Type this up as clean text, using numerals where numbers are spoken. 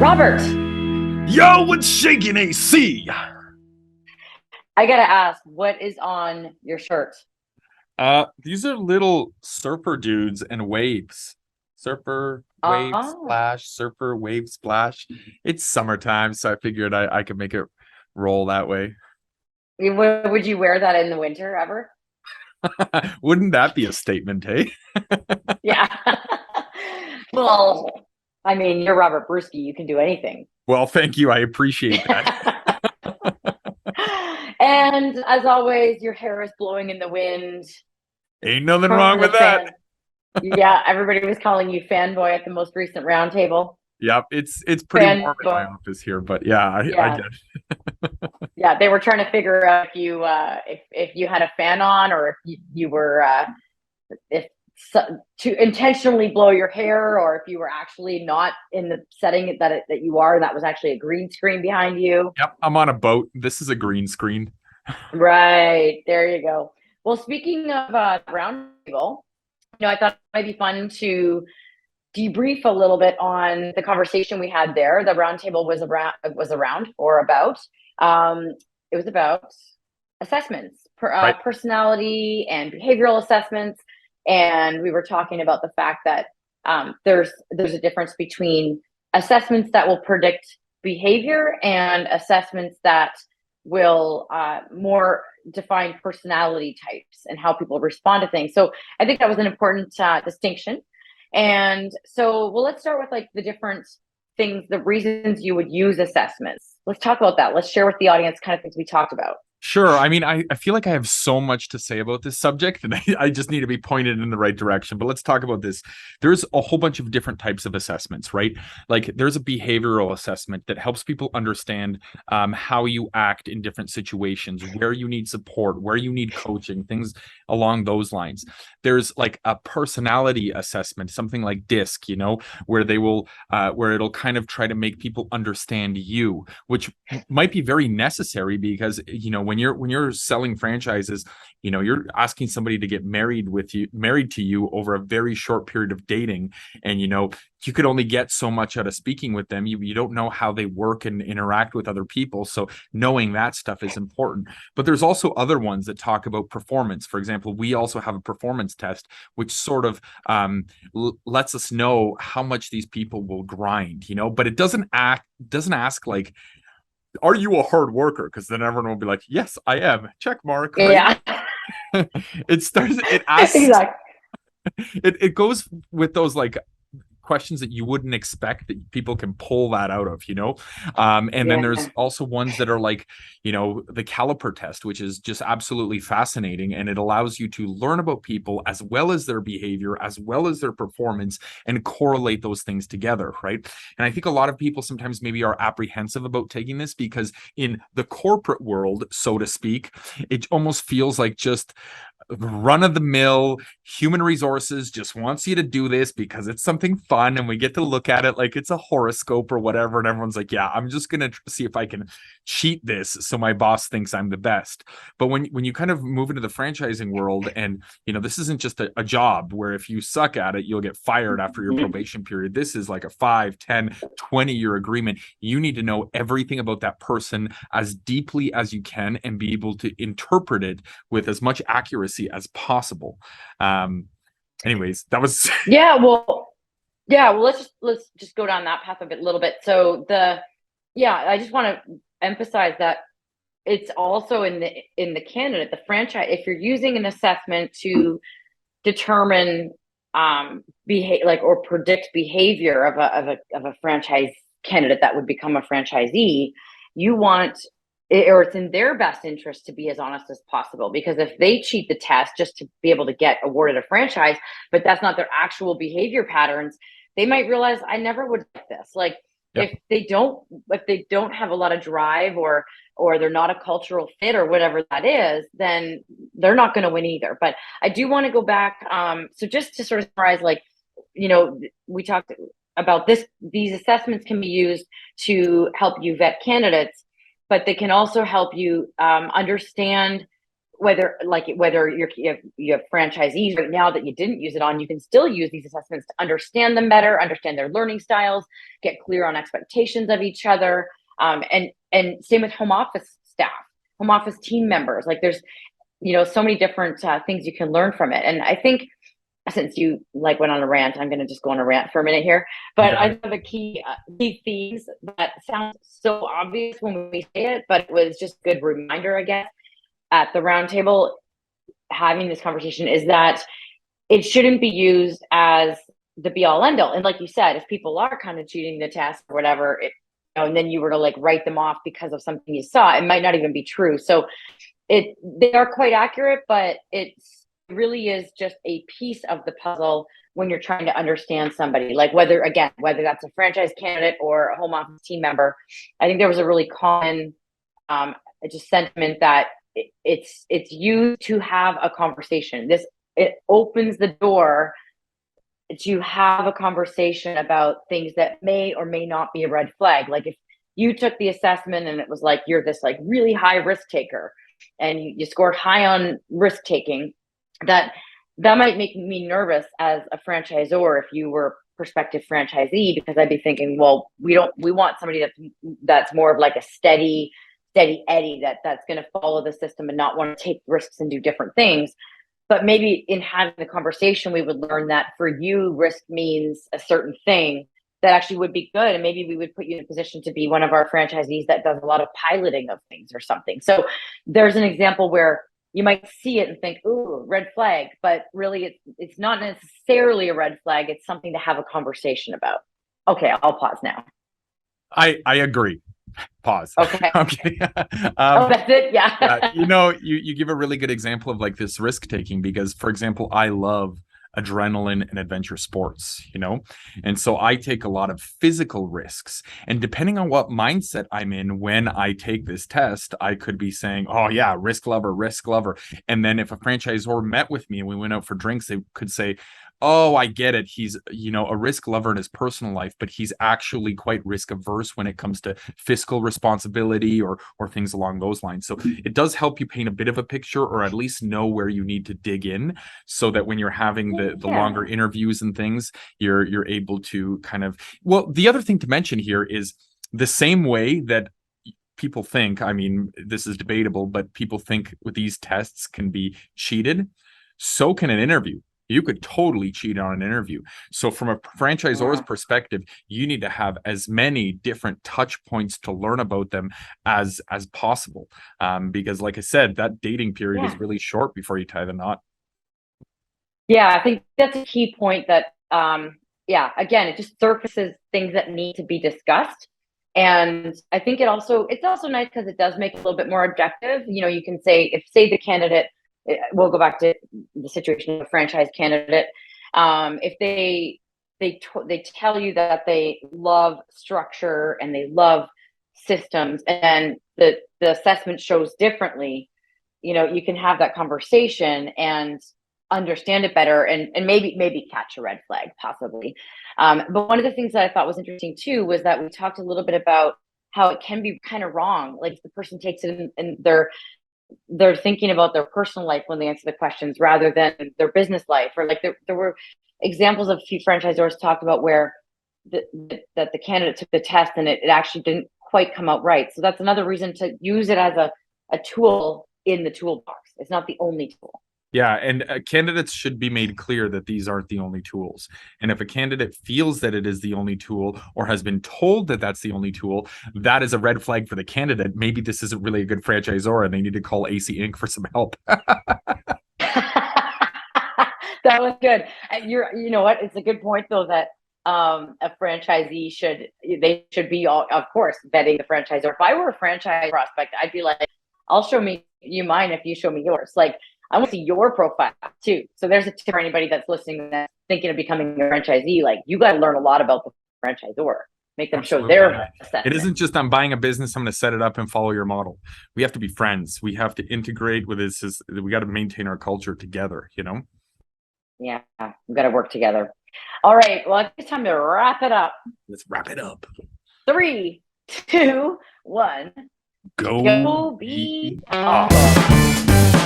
Robert, Yo, what's shaking AC? I gotta ask, what is on your shirt? These are little surfer dudes and waves. Surfer wave Oh, splash, surfer wave splash. It's summertime, so I figured I could make it roll that way. would you wear that in the winter ever? Wouldn't that be a statement, hey? Yeah. Well, I mean, you're Robert Bruski. You can do anything. Well, thank you. I appreciate that. And as always, your hair is blowing in the wind Ain't nothing from wrong the with that. fan. Yeah, everybody was calling you fanboy at the most recent roundtable. Yep, it's pretty warm in my Fanboy. office here, but yeah, I Yeah. get Yeah, they were trying to figure out if you had a fan on or if you were if to intentionally blow your hair or if you were actually not in the setting that you are, that was actually a green screen behind you. Yep, I'm on a boat. This is a green screen. Right, there you go. Well, speaking of roundtable, I thought it might be fun to debrief a little bit on the conversation we had there. The roundtable was around or about. Um, it was about assessments, Right. personality and behavioral assessments, and we were talking about the fact that there's a difference between assessments that will predict behavior and assessments that will more define personality types and how people respond to things. So I think that was an important distinction. And so, well, let's start with like the different things, the reasons you would use assessments. Let's talk about that. Let's share with the audience kind of things we talked about. Sure. I mean, I feel like I have so much to say about this subject and I just need to be pointed in the right direction. But let's talk about this. There's a whole bunch of different types of assessments, right? Like there's a behavioral assessment that helps people understand how you act in different situations, where you need support, where you need coaching, things along those lines. There's like a personality assessment, something like DISC, where they will, where it'll kind of try to make people understand you, which might be very necessary because, when you're selling franchises, you're asking somebody to get married to you over a very short period of dating. And you could only get so much out of speaking with them. You don't know how they work and interact with other people, so knowing that stuff is important. But there's also other ones that talk about performance. For example, we also have a performance test which sort of lets us know how much these people will grind, but it doesn't ask like, are you a hard worker? Because then everyone will be like, yes, I am. Check mark, right? Yeah, It asks, exactly. it goes with those like questions that you wouldn't expect that people can pull that out of, and then there's Yeah. also ones that are like, the caliper test, which is just absolutely fascinating, and it allows you to learn about people as well as their behavior as well as their performance and correlate those things together, right? And I think a lot of people sometimes maybe are apprehensive about taking this because in the corporate world, so to speak, it almost feels like just run of the mill. Human resources just wants you to do this because it's something fun and we get to look at it like it's a horoscope or whatever, and everyone's like, yeah, I'm just gonna see if I can cheat this so my boss thinks I'm the best. But when you kind of move into the franchising world, and this isn't just a job where if you suck at it you'll get fired after your probation period. This is like a 5, 10, 20-year agreement. You need to know everything about that person as deeply as you can and be able to interpret it with as much accuracy as possible. Anyways, that was Yeah, well, let's just go down that path a little bit. So I just want to emphasize that it's also in the candidate, the franchise. If you're using an assessment to determine behave like or predict behavior of a franchise candidate that would become a franchisee, you want or it's in their best interest to be as honest as possible, because if they cheat the test just to be able to get awarded a franchise, but that's not their actual behavior patterns, they might realize I never would like this. Like yep. if they don't have a lot of drive or they're not a cultural fit or whatever that is, then they're not going to win either. But I do want to go back. So just to sort of summarize, like, we talked about these assessments can be used to help you vet candidates, but they can also help you understand whether you have franchisees right now that you didn't use it on, you can still use these assessments to understand them better, understand their learning styles, get clear on expectations of each other. And same with home office staff, home office team members. Like there's, so many different things you can learn from it. And I think since you went on a rant, I'm going to just go on a rant for a minute here. But I think the key themes that sound so obvious when we say it, but it was just a good reminder, I guess, at the roundtable having this conversation, is that it shouldn't be used as the be all end all. And like you said, if people are kind of cheating the test or whatever, and then you were to write them off because of something you saw, it might not even be true. So they are quite accurate, but it really is just a piece of the puzzle when you're trying to understand somebody, whether that's a franchise candidate or a home office team member. I think there was a really common just sentiment that it's used to have a conversation. It opens the door to have a conversation about things that may or may not be a red flag. Like if you took the assessment and it was you're this really high risk taker and you scored high on risk taking, that might make me nervous as a franchisor if you were a prospective franchisee, because I'd be thinking, well, we want somebody that's more of a steady Eddie that's going to follow the system and not want to take risks and do different things. But maybe in having the conversation, we would learn that for you, risk means a certain thing that actually would be good. And maybe we would put you in a position to be one of our franchisees that does a lot of piloting of things or something. So there's an example where you might see it and think, ooh, red flag, but really it's not necessarily a red flag. It's something to have a conversation about. Okay, I'll pause now. I agree. Pause. Okay. I'm kidding. That's it. Yeah. You give a really good example of this risk taking, because, for example, I love adrenaline and adventure sports, and so I take a lot of physical risks, and depending on what mindset I'm in when I take this test, I could be saying, oh yeah, risk lover, and then if a franchisor met with me and we went out for drinks, they could say, oh, I get it, he's a risk lover in his personal life, but he's actually quite risk averse when it comes to fiscal responsibility or things along those lines. So it does help you paint a bit of a picture, or at least know where you need to dig in, so that when you're having the longer interviews and things, you're able to kind of, well, the other thing to mention here is the same way that people think, I mean, this is debatable, but people think with these tests can be cheated, so can an interview. You could totally cheat on an interview. So from a franchisor's perspective, you need to have as many different touch points to learn about them as possible. Because like I said, that dating period is really short before you tie the knot. Yeah, I think that's a key point that, again, it just surfaces things that need to be discussed. And I think it's also nice because it does make it a little bit more objective. You can say, say the candidate, we'll go back to the situation of a franchise candidate. If they tell you that they love structure and they love systems, and the assessment shows differently, you can have that conversation and understand it better, and maybe catch a red flag possibly. But one of the things that I thought was interesting too was that we talked a little bit about how it can be kind of wrong. Like if the person takes it and they're thinking about their personal life when they answer the questions rather than their business life, or there were examples of a few franchisors talked about where that the candidate took the test and it actually didn't quite come out right. So that's another reason to use it as a tool in the toolbox. It's not the only tool. Yeah, and candidates should be made clear that these aren't the only tools. And if a candidate feels that it is the only tool, or has been told that that's the only tool, that is a red flag for the candidate. Maybe this isn't really a good franchisor and they need to call AC Inc. for some help. That was good. You know what? It's a good point though, that a franchisee should be of course vetting the franchisor. If I were a franchise prospect, I'd be like, I'll show you mine if you show me yours. I want to see your profile too. So there's a tip for anybody that's listening that's thinking of becoming a franchisee. You got to learn a lot about the franchisor. Make them show their assessment. It isn't just I'm buying a business, I'm going to set it up and follow your model. We have to be friends. We have to integrate with this. We got to maintain our culture together, Yeah, we've got to work together. All right. Well, it's time to wrap it up. Let's wrap it up. 3, 2, 1. Go be awesome.